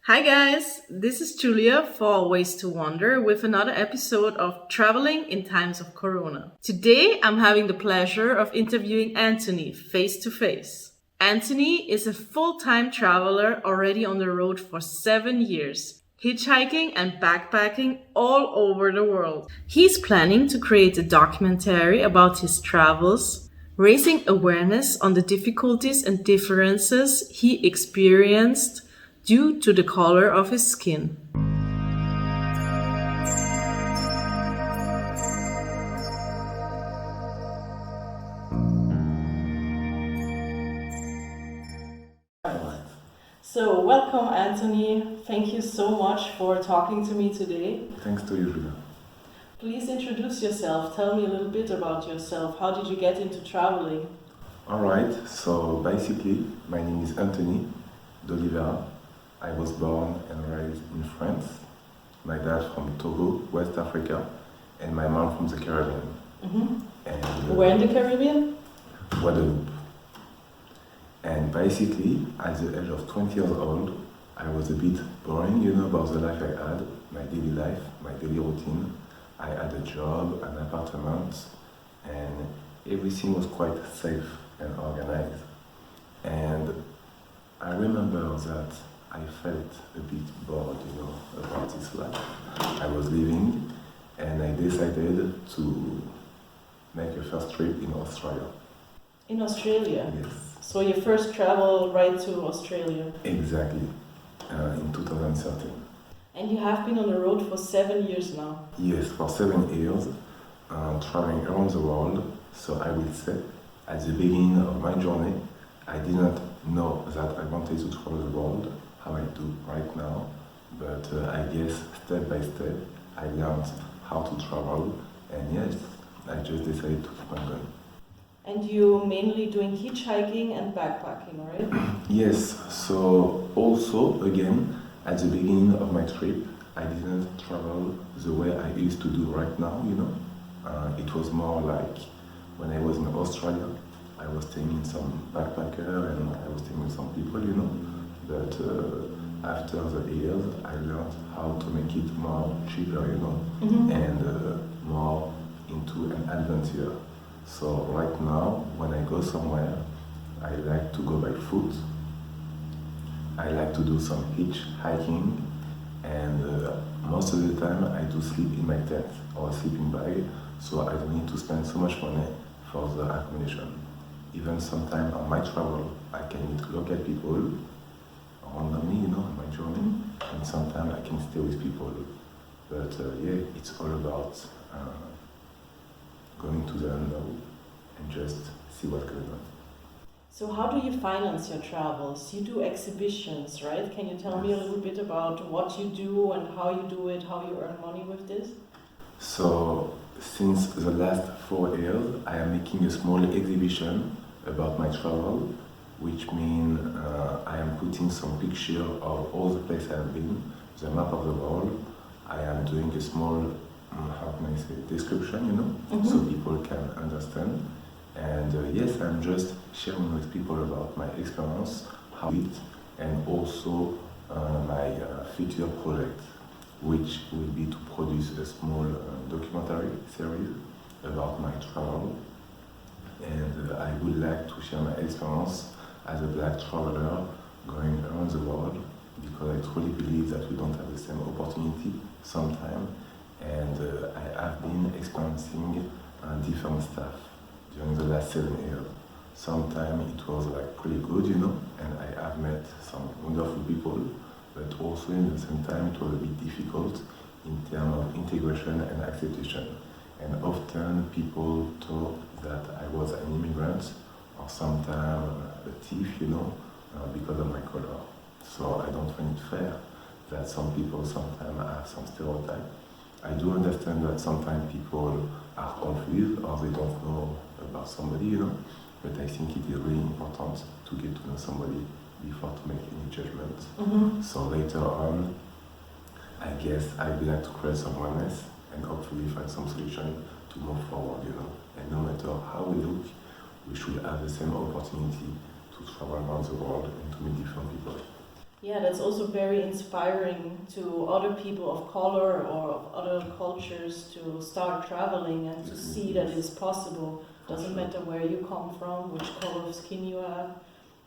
Hi, guys. This is Julia for Ways to Wander with another episode of Traveling in Times of Corona. Today, I'm having the pleasure of interviewing Anthony face to face. Anthony is a full time traveler already on the road for 7 years, hitchhiking and backpacking all over the world. He's planning to create a documentary about his travels, raising awareness on the difficulties and differences he experienced due to the color of his skin. So, welcome, Anthony. Thank you so much for talking to me today. Thanks to you, Julia. Please introduce yourself. Tell me a little bit about yourself. How did you get into traveling? Alright, so basically, my name is Anthony d'Oliveira. I was born and raised in France. My dad from Togo, West Africa, and my mom from the Caribbean. And Where in the Caribbean? Guadeloupe. And basically, at the age of 20 years old, I was a bit boring, about the life I had, my daily life, my daily routine. I had a job, an apartment, and everything was quite safe and organized. And I remember that I felt a bit bored, about this life I was living, and I decided to make a first trip in Australia. In Australia? Yes. So, your first travel right to Australia? Exactly, in 2013. And you have been on the road for 7 years now? Yes, for 7 years, traveling around the world. So I will say, at the beginning of my journey, I did not know that I wanted to travel the world, how I do right now. But I guess step by step, I learned how to travel, and yes, I just decided to keep on going. And you're mainly doing hitchhiking and backpacking, right? Yes, so also, again, at the beginning of my trip, I didn't travel the way I used to do right now, It was more like when I was in Australia, I was staying in some backpacker and I was staying with some people, But after the years, I learned how to make it more cheaper, and more into an adventure. So right now, when I go somewhere, I like to go by foot. I like to do some hitchhiking, and most of the time I do sleep in my tent or sleeping bag, so I don't need to spend so much money for the accommodation. Even sometimes on my travel, I can meet local people around me, on my journey, and sometimes I can stay with people. But yeah, it's all about going to the unknown and just see what's going on. So how do you finance your travels? You do exhibitions, right? Can you tell me a little bit about what you do and how you do it, how you earn money with this? So since the last 4 years, I am making a small exhibition about my travel, which means I am putting some picture of all the places I have been, the map of the world. I am doing a small, how can I say, description, so people can understand. And yes, I'm just sharing with people about my experience, how it, and also my future project, which will be to produce a small documentary series about my travel. And I would like to share my experience as a black traveler going around the world, because I truly believe that we don't have the same opportunity sometimes. And I have been experiencing different stuff during the last 7 years. Sometimes it was like pretty good, and I have met some wonderful people, but also in the same time it was a bit difficult in terms of integration and acceptation. And often people thought that I was an immigrant or sometimes a thief, because of my color. So I don't find it fair that some people sometimes have some stereotype. I do understand that sometimes people are confused or they don't know about somebody, but I think it is really important to get to know somebody before to make any judgment. So later on, I guess I'd like to create some awareness and hopefully find some solution to move forward, And no matter how we look, we should have the same opportunity to travel around the world and to meet different people. Yeah, that's also very inspiring to other people of color or of other cultures to start traveling and to see that it's possible. Doesn't matter where you come from, which color of skin you have,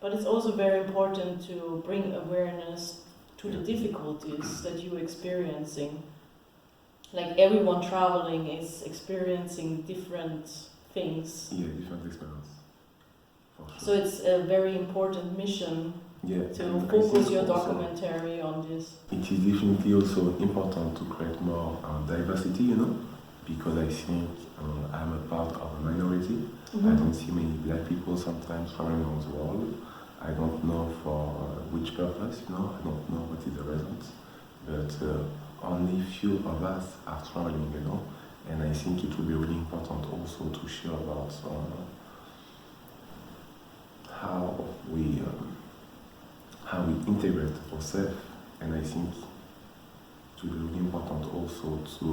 but it's also very important to bring awareness to the difficulties that you're experiencing. Like everyone traveling is experiencing different things. Yeah, different experience. For sure. So it's a very important mission to focus your documentary on this. It is definitely also important to create more diversity, you know, because I think I'm a part of a minority. I don't see many black people sometimes traveling around the world. I don't know for which purpose, you know, I don't know what is the result, but only few of us are traveling, you know, and I think it will be really important also to share about how we integrate ourselves, and I think it will be really important also to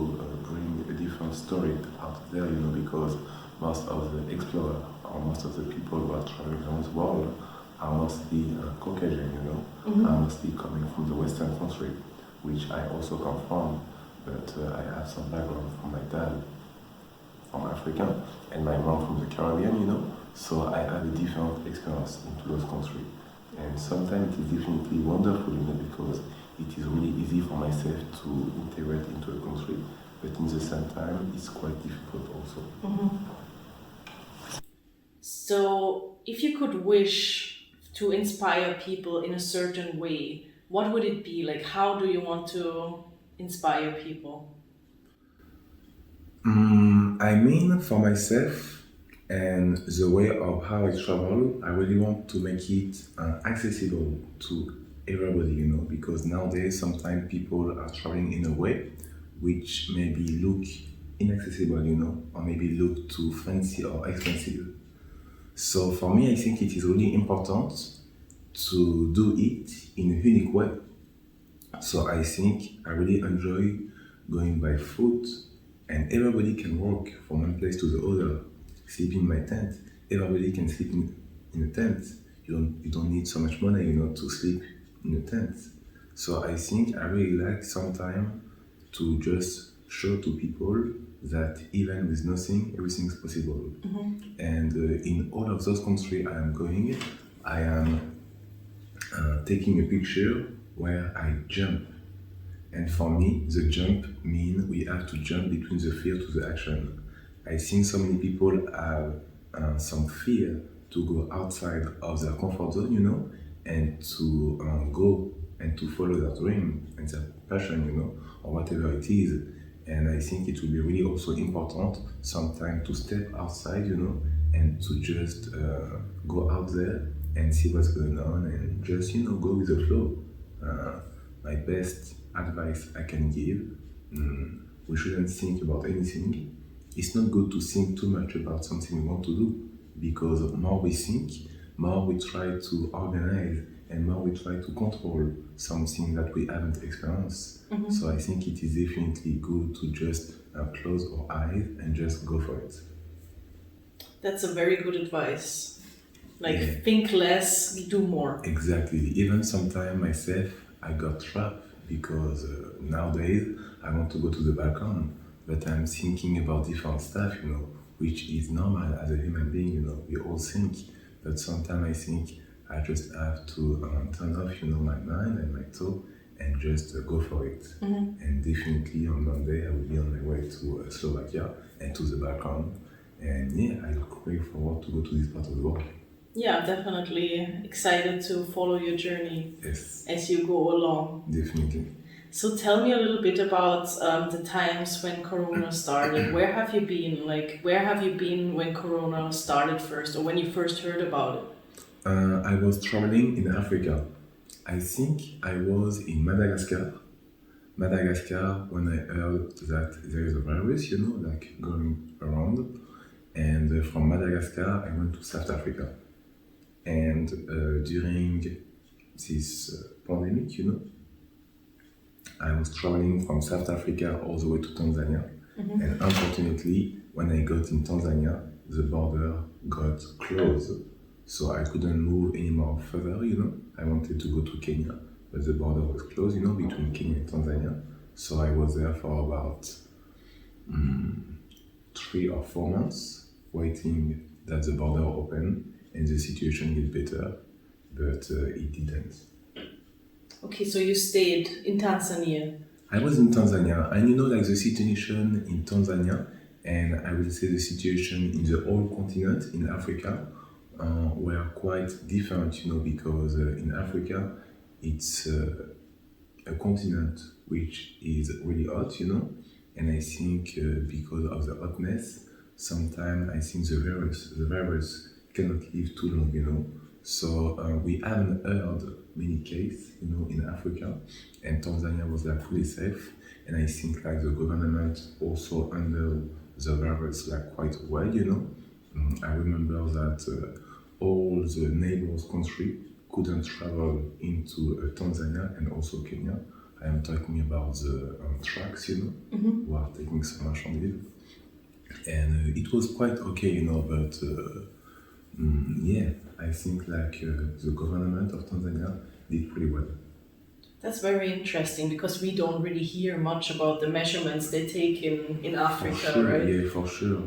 bring a different story out there, you know, because most of the explorers or most of the people who are traveling around the world are mostly Caucasian, you know, are mostly coming from the Western country, which I also come from, but I have some background from my dad from Africa and my mom from the Caribbean, you know, so I have a different experience into those countries. And sometimes it is definitely wonderful, you know, because it is really easy for myself to integrate into a country, but in the same time, it's quite difficult also. So, if you could wish to inspire people in a certain way, what would it be? Like, how do you want to inspire people? I mean, for myself and the way of how I travel, I really want to make it accessible to everybody, you know, because nowadays sometimes people are traveling in a way which maybe look inaccessible, you know, or maybe look too fancy or expensive. So for me, I think it is really important to do it in a unique way. So I think I really enjoy going by foot, and everybody can walk from one place to the other, sleep in my tent. Everybody can sleep in a tent. You don't need so much money, you know, to sleep in a tent. So I think I really like sometime to just show to people that even with nothing, everything is possible. And in all of those countries I am going, I am taking a picture where I jump. And for me, the jump means we have to jump between the fear to the action. I think so many people have some fear to go outside of their comfort zone, you know, and to go and to follow their dream and their passion, you know, or whatever it is. And I think it will be really also important sometimes to step outside, you know, and to just go out there and see what's going on and just, you know, go with the flow. My best advice I can give, we shouldn't think about anything. It's not good to think too much about something we want to do, because more we think, more we try to organize, and more we try to control something that we haven't experienced. So I think it is definitely good to just close our eyes and just go for it. That's a very good advice. Like, think less, do more. Exactly. Even sometimes myself, I got trapped because nowadays I want to go to the balcony, but I'm thinking about different stuff, you know, which is normal as a human being, you know, we all think, but sometimes I think I just have to turn off, you know, my mind and my thought and just go for it. And definitely on Monday I will be on my way to Slovakia and to the Balkan. And yeah, I look very forward to go to this part of the world. Yeah, definitely excited to follow your journey as you go along. Definitely. So tell me a little bit about the times when Corona started. Where have you been? Like, where have you been when Corona started first, or when you first heard about it? I was traveling in Africa. I think I was in Madagascar. Madagascar, when I heard that there is a virus, you know, like going around. And from Madagascar, I went to South Africa. And during this pandemic, you know, I was traveling from South Africa all the way to Tanzania. And unfortunately, when I got in Tanzania, the border got closed. So I couldn't move any more further, you know. I wanted to go to Kenya, the border was closed, between Kenya and Tanzania. So I was there for about 3 or 4 months, waiting that the border open and the situation get better, but it didn't. Okay, so you stayed in Tanzania. I was in Tanzania, and like the situation in Tanzania, and I will say the situation in the whole continent in Africa were quite different, because in Africa it's a continent which is really hot, and I think because of the hotness, sometimes I think the virus cannot live too long. So we haven't heard many cases, in Africa, and Tanzania was like fully safe, and I think like the government also handled the virus like quite well, I remember that all the neighbors country couldn't travel into Tanzania and also Kenya. I am talking about the trucks, who are taking so much on leave. And it was quite okay, but yeah, I think like the government of Tanzania did pretty well. That's very interesting because we don't really hear much about the measurements they take in Africa, For sure, right? yeah, for sure.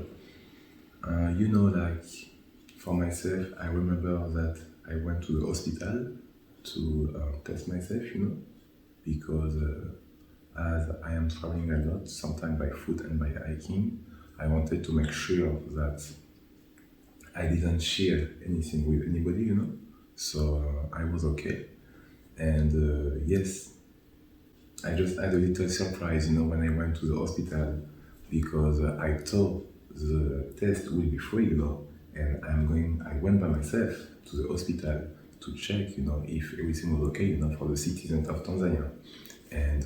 Like for myself, I remember that I went to the hospital to test myself, because as I am traveling a lot, sometimes by foot and by hiking, I wanted to make sure that I didn't share anything with anybody, So I was okay. And yes, I just had a little surprise, when I went to the hospital because I thought the test will be free, and I went by myself to the hospital to check, if everything was okay, for the citizens of Tanzania. And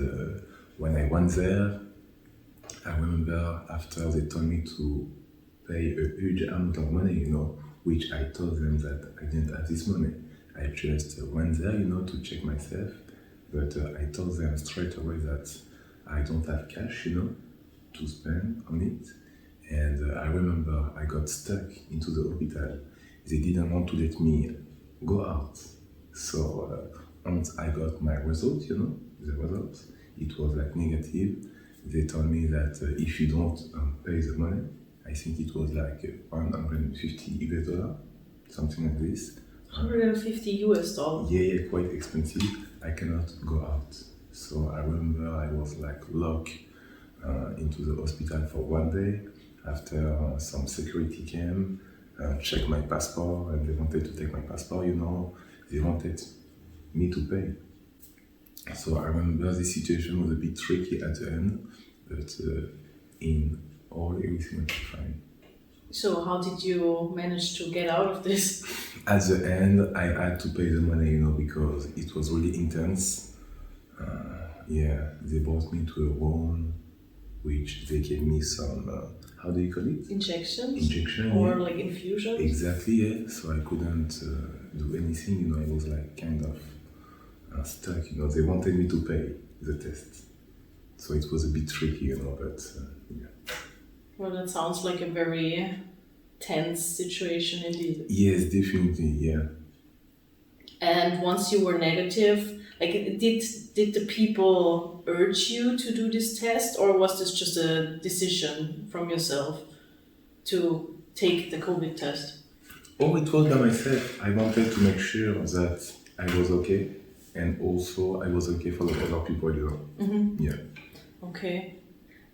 when I went there, I remember after they told me to pay a huge amount of money, which I told them that I didn't have this money. I just went there, to check myself, but I told them straight away that I don't have cash, to spend on it. And I remember I got stuck into the hospital. They didn't want to let me go out. So once I got my results, the results, it was like negative. They told me that if you don't pay the money, I think it was like 150 US dollar, something like this. 150 US dollars. Yeah, quite expensive. I cannot go out. So I remember I was like locked into the hospital for one day after some security came, checked my passport, and they wanted to take my passport, They wanted me to pay. So I remember the situation was a bit tricky at the end, but in all, everything went fine. So how did you manage to get out of this? At the end, I had to pay the money, because it was really intense. Yeah, they brought me to a room, which they gave me some, how do you call it? Injections? Injection, Or yeah. like infusions? Exactly, yeah. So I couldn't do anything, I was like kind of stuck, They wanted me to pay the test. So it was a bit tricky, but yeah. Well, that sounds like a very tense situation indeed. Yes, definitely, yeah. And once you were negative, like did the people urge you to do this test, or was this just a decision from yourself to take the COVID test? Oh, it was by myself. I wanted to make sure that I was okay, and also I was okay for the other people, Yeah. Okay.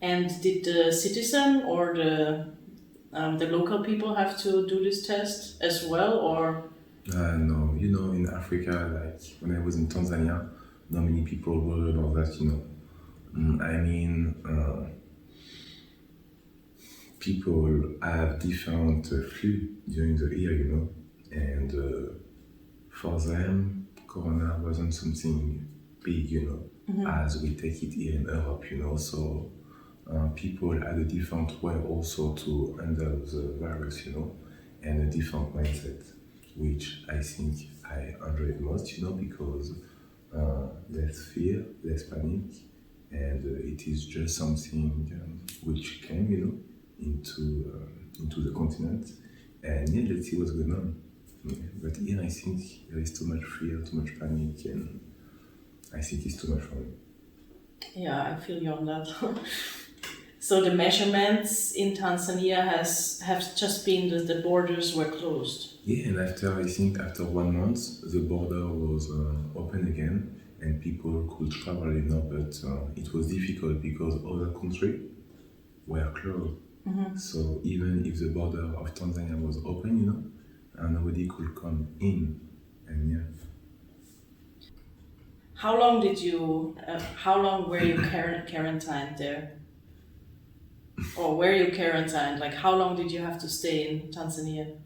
And did the citizen or the local people have to do this test as well, or? No, in Africa, like when I was in Tanzania, not many people worry about that, People have different flu during the year, and for them, Corona wasn't something big, as we take it here in Europe, So people had a different way also to handle the virus, and a different mindset, which I think I enjoyed most, because less fear, less panic, and it is just something which came, into the continent, and yeah, let's see what's going on. Yeah. But here I think there is too much fear, too much panic, and I think it's too much for me. Yeah, I feel you on that. So the measurements in Tanzania have just been that the borders were closed. Yeah, and I think after 1 month, the border was open again and people could travel, but it was difficult because other countries were closed. So even if the border of Tanzania was open, nobody could come in. And yeah. How long were you quarantined there? Or were you quarantined? Like, how long did you have to stay in Tanzania?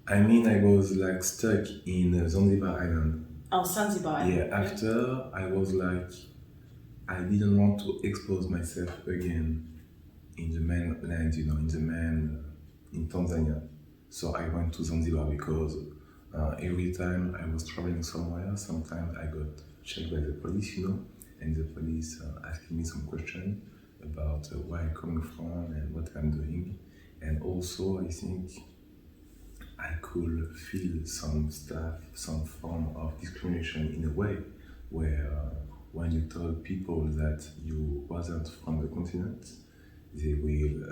I mean, I was like stuck in Zanzibar Island. Oh, Zanzibar. Yeah, after I was like, I didn't want to expose myself again in the mainland, in Tanzania. So I went to Zanzibar because every time I was traveling somewhere, sometimes I got checked by the police, and the police asking me some questions about where I'm coming from and what I'm doing. And also, I think I could feel some form of discrimination in a way where when you told people that you wasn't from the continent, they will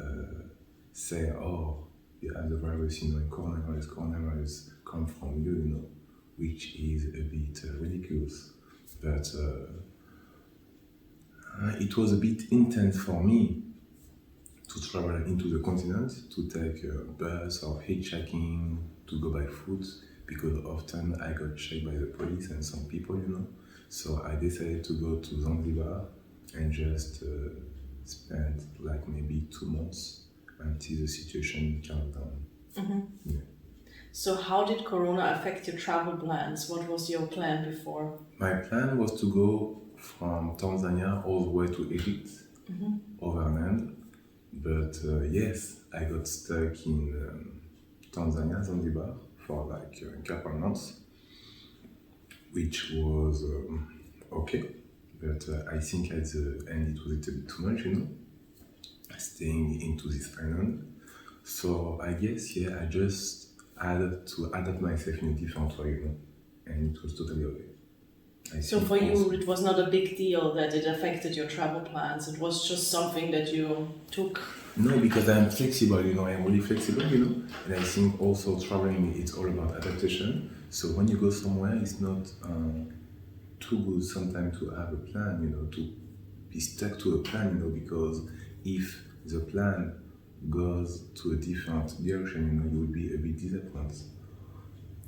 say, oh, you have the virus, coronavirus come from you, which is a bit ridiculous. But it was a bit intense for me to travel into the continent, to take a bus or hitchhiking, to go by foot, because often I got checked by the police and some people, So I decided to go to Zanzibar and just spend like maybe 2 months until the situation calmed down. Yeah. So how did Corona affect your travel plans? What was your plan before? My plan was to go from Tanzania all the way to Egypt, overland. But yes, I got stuck in Tanzania, Zanzibar, for like a couple of months, which was okay. But I think at the end it was a little bit too much, staying into this island. So I guess, I just had to adapt myself in a different way, and it was totally okay. So for you, it was not a big deal that it affected your travel plans. It was just something that you took. No, because I'm flexible, I'm really flexible, and I think also traveling, it's all about adaptation. So when you go somewhere, it's not too good sometimes to have a plan, to be stuck to a plan, because if the plan goes to a different direction, you will be a bit disappointed.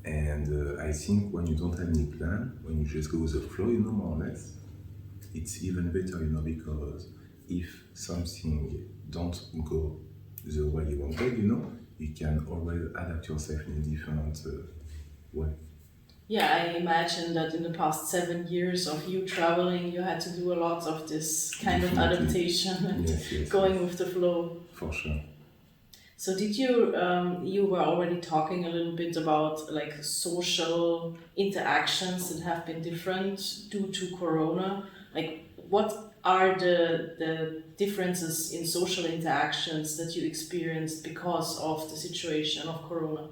And I think when you don't have any plan, when you just go with the flow, more or less, it's even better, because if something don't go the way you wanted, you can always adapt yourself in a different way. Yeah, I imagine that in the past 7 years of you traveling, you had to do a lot of this kind of adaptation and going with the flow. For sure. So did you were already talking a little bit about like social interactions that have been different due to Corona. Like, what are the differences in social interactions that you experienced because of the situation of Corona?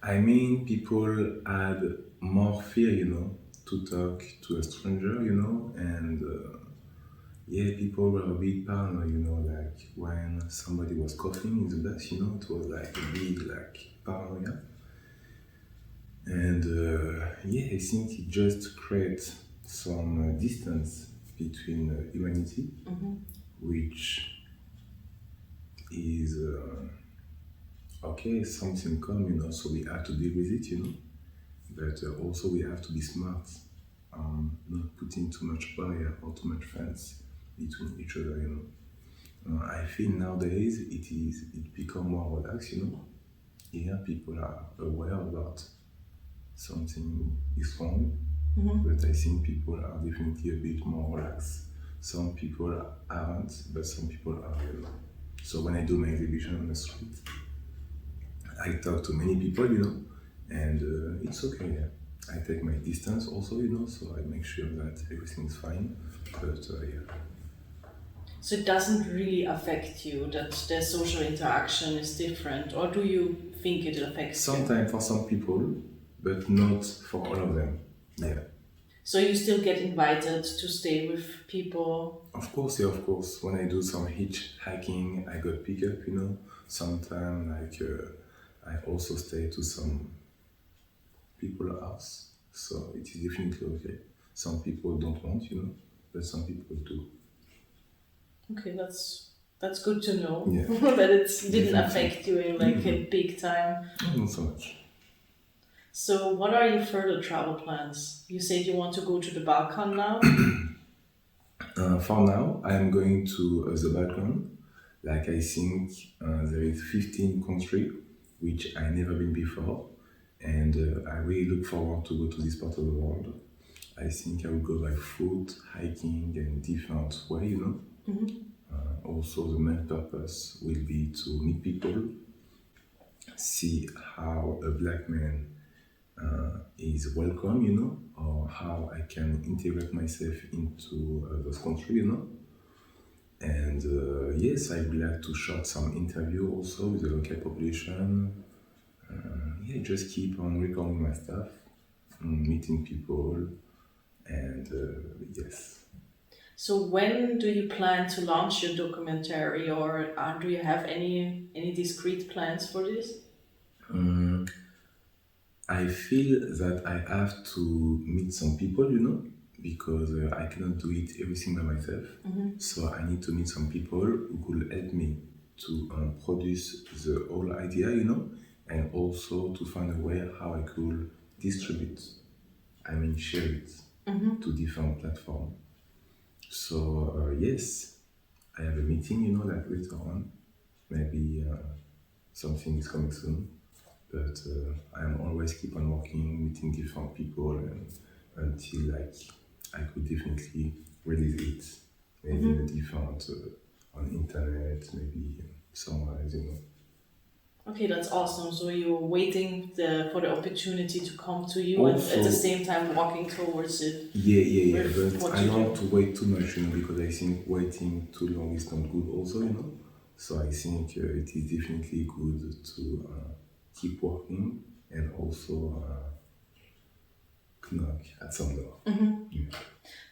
I mean, people had more fear, to talk to a stranger, and people were a bit paranoid, like when somebody was coughing in the bus, it was like a big, paranoia. And I think it just creates some distance between humanity, which is okay, something come, so we have to deal with it, but also we have to be smart, not putting too much barrier or too much fence between each other, I feel nowadays it become more relaxed, Here people are aware about something is wrong, but I think people are definitely a bit more relaxed. Some people aren't, but some people are. So when I do my exhibition on the street, I talk to many people, and it's okay. Yeah. I take my distance also, so I make sure that everything is fine. But So it doesn't really affect you that the social interaction is different, or do you think it affects you? Sometimes for some people, but not for all of them. Yeah. So you still get invited to stay with people. Of course, yeah, of course. When I do some hiking, I got pick up, Sometimes, I also stay to some people's house. So it is definitely okay. Some people don't want, but some people do. Okay, that's good to know. Yeah. That it didn't Definitely. affect you in like a big time. Not so much. So what are your further travel plans? You said you want to go to the Balkan now. For now, I am going to the Balkan. Like I think there is 15 countries which I never been before, and I really look forward to go to this part of the world. I think I will go by foot, hiking, and different way. Also, the main purpose will be to meet people, see how a black man is welcome, or how I can integrate myself into those countries, And yes, I would like to shot some interview also with the local population. Yeah, just keep on recording my stuff, meeting people, and yes. So when do you plan to launch your documentary, or do you have any discrete plans for this? I feel that I have to meet some people, because I cannot do it everything by myself. So I need to meet some people who could help me to produce the whole idea, and also to find a way how I could distribute, share it to different platforms. So yes, I have a meeting, like later on. Maybe something is coming soon. But I am always keep on working, meeting different people, and until I could definitely release it, maybe in a different on internet, maybe somewhere, Okay, that's awesome. So you're waiting for the opportunity to come to you, and at the same time walking towards it. Yeah. with But what I you don't do. want to wait too much, because I think waiting too long is not good, also, So I think it is definitely good to keep working and also knock at some door.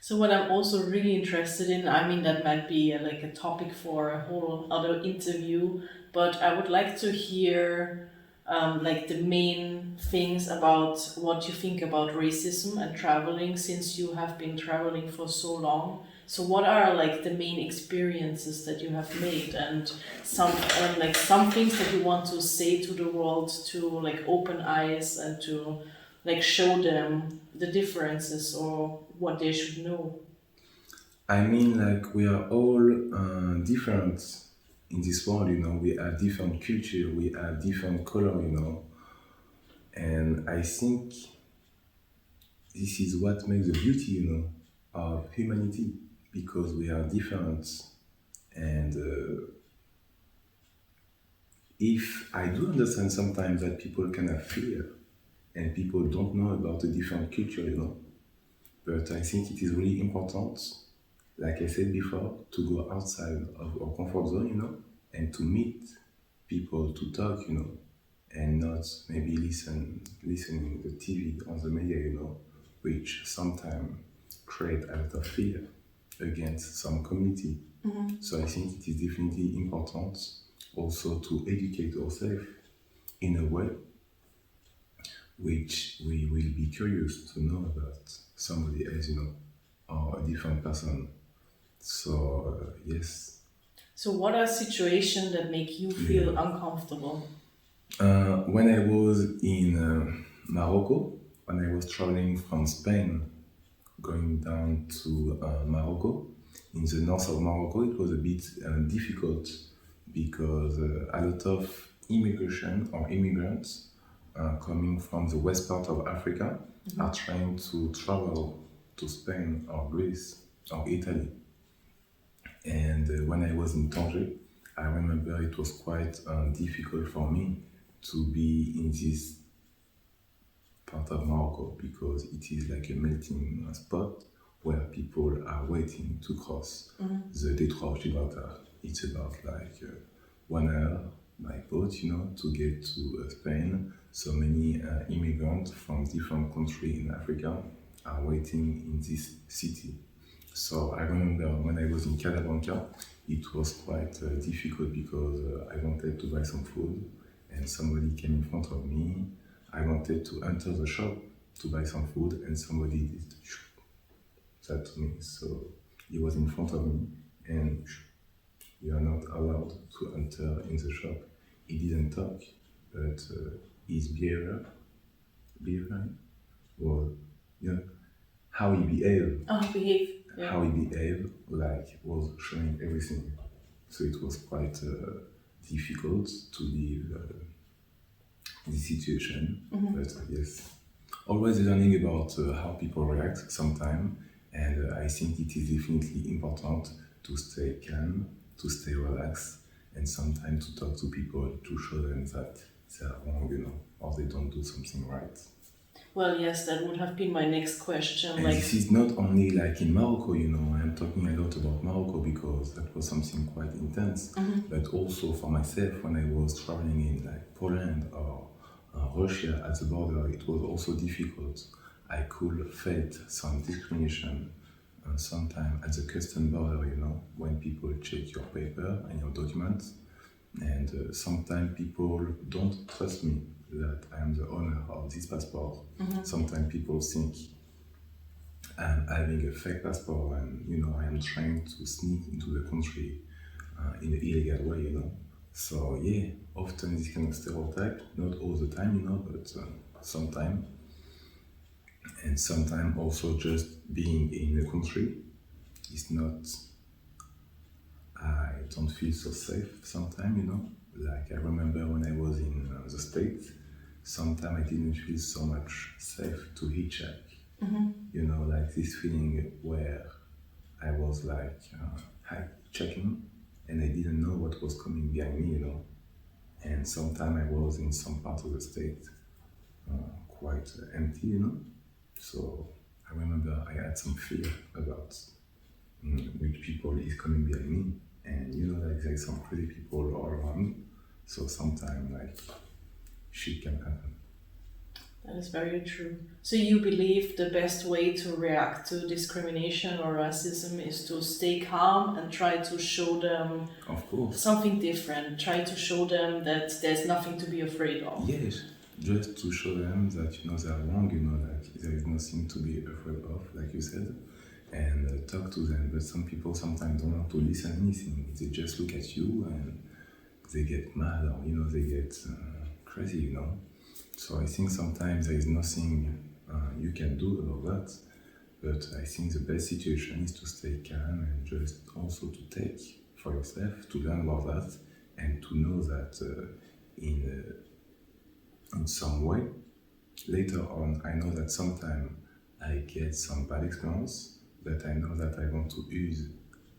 So what I'm also really interested in, I mean, that might be like a topic for a whole other interview, but I would like to hear like the main things about what you think about racism and traveling, since you have been traveling for so long. So what are like the main experiences that you have made, and some things that you want to say to the world to like open eyes and to like show them the differences or what they should know? I mean, like we are all different in this world, We have different culture, we have different color, And I think this is what makes the beauty, of humanity, because we are different. And if I do understand sometimes that people can have fear and people don't know about a different culture, But I think it is really important, like I said before, to go outside of our comfort zone, and to meet people, to talk, and not maybe listening the TV on the media, which sometimes create a lot of fear against some community. So I think it is definitely important also to educate ourselves in a way which we will be curious to know about somebody else, or a different person. So, yes. So what are situations that make you feel uncomfortable? When I was in Morocco, when I was traveling from Spain, going down to Morocco, in the north of Morocco, it was a bit difficult because a lot of immigration or immigrants coming from the west part of Africa are trying to travel to Spain or Greece or Italy. And when I was in Tanger, I remember it was quite difficult for me to be in this part of Morocco because it is like a melting spot where people are waiting to cross the Détroit of Gibraltar. It's about like 1 hour by boat, to get to Spain. So many immigrants from different countries in Africa are waiting in this city. So I remember when I was in Casablanca, it was quite difficult because I wanted to buy some food and somebody came in front of me. I wanted to enter the shop to buy some food and somebody did that to me. So he was in front of me and you are not allowed to enter in the shop. He didn't talk, but his behavior was, you know, how he behaved. Oh, behave. Yeah. How he behaved, like, was showing everything. So it was quite difficult to leave the situation. But yes, always learning about how people react sometimes. And I think it is definitely important to stay calm, to stay relaxed, and sometimes to talk to people to show them that they are wrong, you know, or they don't do something right. Well, yes, that would have been my next question. And Like, this is not only like in Morocco, you know, I'm talking a lot about Morocco because that was something quite intense, but also for myself when I was traveling in like Poland or Russia at the border, it was also difficult. I could felt some discrimination sometimes at the custom border, you know, when people check your paper and your documents. And sometimes people don't trust me that I am the owner of this passport. Sometimes people think I'm having a fake passport and, you know, I am trying to sneak into the country in an illegal way, you know. So yeah, often this kind of stereotype, not all the time, you know, but sometimes. And sometimes also just being in the country is not, I don't feel so safe sometimes, you know. Like I remember when I was in the States, sometimes I didn't feel so much safe to hitchhike. You know, like this feeling where I was like checking and I didn't know what was coming behind me, you know. And sometimes I was in some part of the state quite empty, you know. So I remember I had some fear about which people is coming behind me. And you know, like there's some crazy people all around. So sometimes like shit can happen. that is very true. So you believe the best way to react to discrimination or racism is to stay calm and try to show them Of course. something different. Try to show them that there's nothing to be afraid of. Yes, just to show them that, you know, they are wrong, you know, like there is nothing to be afraid of, like you said, and talk to them. But some people sometimes don't want to listen anything. They just look at you and they get mad or, you know, they get crazy, you know. So I think sometimes there is nothing you can do about that. But I think the best situation is to stay calm and just also to take for yourself, to learn about that and to know that in some way, later on, I know that sometimes I get some bad experience, but I know that I want to use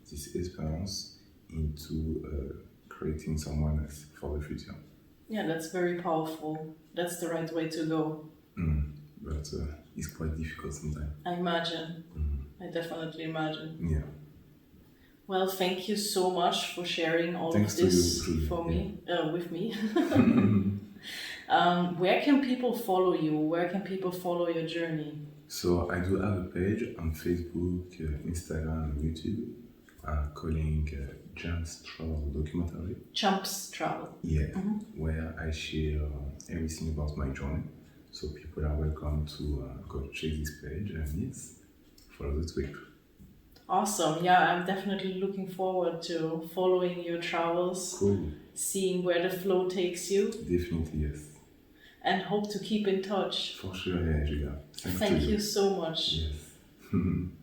this experience into creating someone else for the future. Yeah, that's very powerful. That's the right way to go. But it's quite difficult sometimes. I imagine. I definitely imagine. Yeah. Well, thank you so much for sharing all Thanks of to you, this Julie. for me, with me. Where can people follow you? Where can people follow your journey? So I do have a page on Facebook, Instagram, and YouTube, calling Jumps Travel Documentary. Chumps Travel. Yeah, where I share everything about my journey. So people are welcome to go check this page and yes, follow the trip. Awesome. Yeah, I'm definitely looking forward to following your travels, Cool. seeing where the flow takes you, Definitely yes. and hope to keep in touch. For sure, yeah, Julia. Thanks Thank to you so much. Yes.